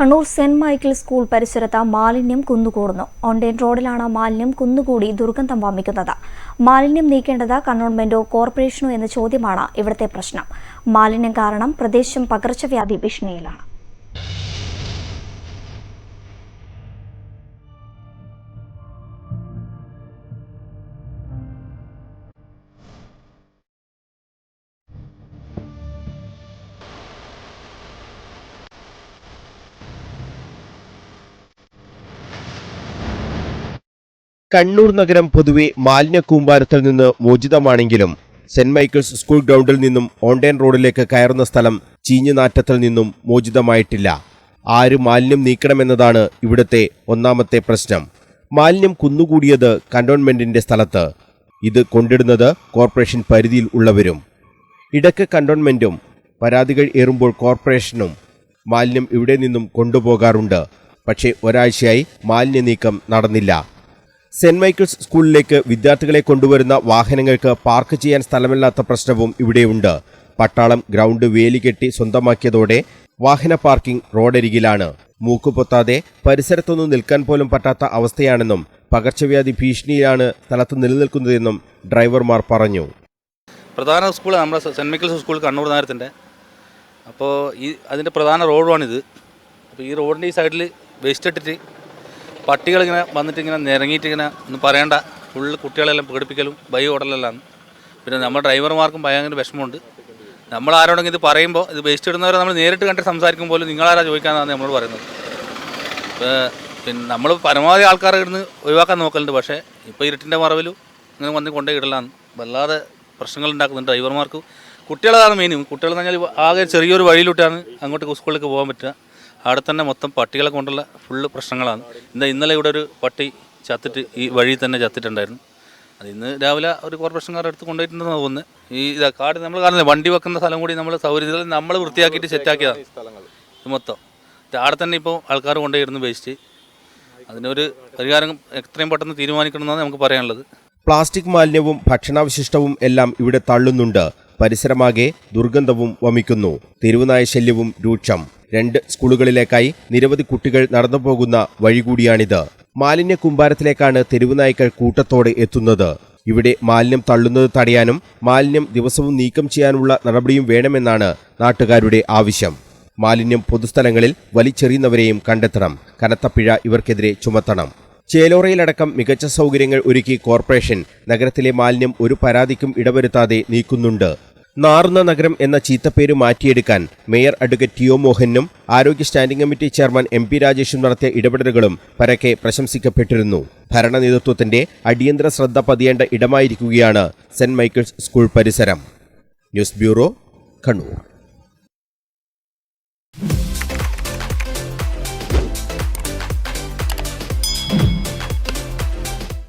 Kannur saint Michael school പരിസരത്ത് മാലിന്യം കുന്നുകൂടുന്നു. ഓണ്ടേൻ റോഡിലാണ് മാലിന്യം കുന്നുകൂടി ദുർഗന്ധം വമിക്കുന്നത്. മാലിന്യം നീക്കേണ്ടത് ഗവൺമെന്റോ കോർപ്പറേഷനോ എന്ന ചോദ്യമാണ് ഇവിടുത്തെ പ്രശ്നം. മാലിന്യം കാരണം പ്രദേശം പകർച്ചവ്യാധി ഭീഷണിയിലാണ്. കണ്ണൂർ നഗരം പൊതുവെ മാലിന്യ കൂമ്പാരത്തിൽ നിന്ന് മോചിതമാണെങ്കിലും സെന്റ് മൈക്കിൾസ് സ്കൂൾ ഗ്രൗണ്ടിൽ നിന്നും ഓണ്ടേൻ റോഡിലേക്ക് കയറുന്ന സ്ഥലം ചീഞ്ഞുനാറ്റത്തിൽ നിന്നും മോചിതമായിട്ടില്ല. ആര് മാലിന്യം നീക്കണമെന്നതാണ് ഇവിടുത്തെ ഒന്നാമത്തെ പ്രശ്നം. മാലിന്യം കുന്നുകൂടിയത് കന്റോൺമെന്റിന്റെ സ്ഥലത്ത്. ഇത് കൊണ്ടിടുന്നത് കോർപ്പറേഷൻ പരിധിയിൽ ഉള്ളവരും. ഇടയ്ക്ക് കന്റോൺമെന്റും പരാതികൾ ഏറുമ്പോൾ കോർപ്പറേഷനും മാലിന്യം ഇവിടെ നിന്നും കൊണ്ടുപോകാറുണ്ട്. പക്ഷേ ഒരാഴ്ചയായി മാലിന്യ നീക്കം നടന്നില്ല. സെന്റ് മൈക്കിൾസ് സ്കൂളിലേക്ക് വിദ്യാർത്ഥികളെ കൊണ്ടുവരുന്ന വാഹനങ്ങൾക്ക് പാർക്ക് ചെയ്യാൻ സ്ഥലമില്ലാത്ത പ്രശ്നവും ഇവിടെയുണ്ട്. പട്ടാളം ഗ്രൗണ്ട് വേലികെട്ടി സ്വന്തമാക്കിയതോടെ വാഹന പാർക്കിംഗ് റോഡരികിലാണ്. മൂക്കുപൊത്താതെ പരിസരത്തൊന്നും നിൽക്കാൻ പോലും പറ്റാത്ത അവസ്ഥയാണെന്നും പകർച്ചവ്യാധി ഭീഷണിയാണ് സ്ഥലത്ത് നിലനിൽക്കുന്നതെന്നും ഡ്രൈവർമാർ പറഞ്ഞു. പ്രധാന സ്കൂൾ നമ്മുടെ സെന്റ് മൈക്കിൾസ് സ്കൂൾ കണ്ണൂർ നഗരത്തിൻ്റെ. അപ്പോൾ അതിൻ്റെ പ്രധാന റോഡാണിത്. അപ്പോൾ ഈ റോഡിൻ്റെ ഈ സൈഡിൽ വേസ്റ്റ് ഇട്ടിട്ട് പട്ടികളിങ്ങനെ വന്നിട്ട് ഇങ്ങനെ നിരങ്ങിയിട്ട് ഇങ്ങനെ ഒന്നും പറയേണ്ട ഫുള്ള് കുട്ടികളെല്ലാം പേടിപ്പിക്കലും ബൈ ഓടലെല്ലാം. പിന്നെ നമ്മുടെ ഡ്രൈവർമാർക്കും ഭയങ്കര വിഷമമുണ്ട്. നമ്മൾ ആരോടെങ്കിലും ഇത് പറയുമ്പോൾ ഇത് വേസ്റ്റ് ഇടുന്നവരെ നമ്മൾ നേരിട്ട് കണ്ട് സംസാരിക്കുമ്പോൾ നിങ്ങളാരാ ചോദിക്കാമെന്നാണ് നമ്മളോട് പറയുന്നത്. പിന്നെ നമ്മൾ പരമാവധി ആൾക്കാരെ ഇടുന്ന് ഒഴിവാക്കാൻ നോക്കലുണ്ട്. പക്ഷേ ഇപ്പോൾ ഇരുട്ടിൻ്റെ മറവിലും ഇങ്ങനെ വന്ന് കൊണ്ടേ ഇടലാണ്. വല്ലാതെ പ്രശ്നങ്ങൾ ഉണ്ടാക്കുന്നുണ്ട് ഡ്രൈവർമാർക്ക്. കുട്ടികളാണ് മെയിനും. കുട്ടികളെന്ന് പറഞ്ഞാൽ ആകെ ചെറിയൊരു വഴിയിലോട്ടാണ് അങ്ങോട്ട് സ്കൂളിലേക്ക് പോകാൻ പറ്റുക. അവിടെ തന്നെ മൊത്തം പട്ടികളെ കൊണ്ടുള്ള ഫുള്ള് പ്രശ്നങ്ങളാണ്. ഇന്നലെ ഇവിടെ ഒരു പട്ടി ചത്തിട്ട് ഈ വഴി തന്നെ ചത്തിട്ടുണ്ടായിരുന്നു. അത് ഇന്ന് രാവിലെ ഒരു കോർപ്പറേഷൻകാരുടെ അടുത്ത് കൊണ്ടുപോയിട്ടുണ്ടെന്ന് തോന്നുന്നത്. ഈ കാട് നമ്മൾ കാണുന്നത് വണ്ടി വെക്കുന്ന സ്ഥലം കൂടി നമ്മൾ സൗകര്യത്തിൽ നമ്മൾ വൃത്തിയാക്കിയിട്ട് സെറ്റാക്കിയതാണ് ഇത് മൊത്തം. അവിടെ തന്നെ ഇപ്പോൾ ആൾക്കാർ കൊണ്ടുപോയിരുന്നു വേസ്റ്റ്. അതിനൊരു പരിഹാരം എത്രയും പെട്ടെന്ന് തീരുമാനിക്കണമെന്നാണ് നമുക്ക് പറയാനുള്ളത്. പ്ലാസ്റ്റിക് മാലിന്യവും ഭക്ഷണാവശിഷ്ടവും എല്ലാം ഇവിടെ തള്ളുന്നുണ്ട്. പരിസരമാകെ ദുർഗന്ധവും വമിക്കുന്നു. തെരുവുനായ ശല്യവും രൂക്ഷം. 2 സ്കൂളുകളിലേക്കായി നിരവധി കുട്ടികൾ നടന്നു പോകുന്ന വഴി കൂടിയാണിത്. മാലിന്യ കൂമ്പാരത്തിലേക്കാണ് തെരുവുനായ്ക്കൾ കൂട്ടത്തോടെ എത്തുന്നത്. ഇവിടെ മാലിന്യം തള്ളുന്നത് തടയാനും മാലിന്യം ദിവസവും നീക്കം ചെയ്യാനുള്ള നടപടിയും വേണമെന്നാണ് നാട്ടുകാരുടെ ആവശ്യം. മാലിന്യം പൊതുസ്ഥലങ്ങളിൽ വലിച്ചെറിയുന്നവരെയും കണ്ടെത്തണം. കനത്ത പിഴ ഇവർക്കെതിരെ ചുമത്തണം. ചേലോറയിലടക്കം മികച്ച സൗകര്യങ്ങൾ ഒരുക്കി കോർപ്പറേഷൻ നഗരത്തിലെ മാലിന്യം ഒരു പരാതിക്കും ഇടവരുത്താതെ നീക്കുന്നുണ്ട്. നാറുന്ന നഗരം എന്ന ചീത്തപ്പേര് മാറ്റിയെടുക്കാൻ മേയർ അഡ്വക്കേറ്റ് ടി ഒ മോഹനും ആരോഗ്യ സ്റ്റാൻഡിംഗ് കമ്മിറ്റി ചെയർമാൻ MP രാജേഷും നടത്തിയ ഇടപെടലുകളും പരക്കെ പ്രശംസിക്കപ്പെട്ടിരുന്നു. ഭരണ നേതൃത്വത്തിന്റെ അടിയന്തര ശ്രദ്ധ പതിയേണ്ട ഇടമായിരിക്കുകയാണ് സെന്റ് മൈക്കിൾസ് സ്കൂൾ പരിസരം. News bureau, Kannur.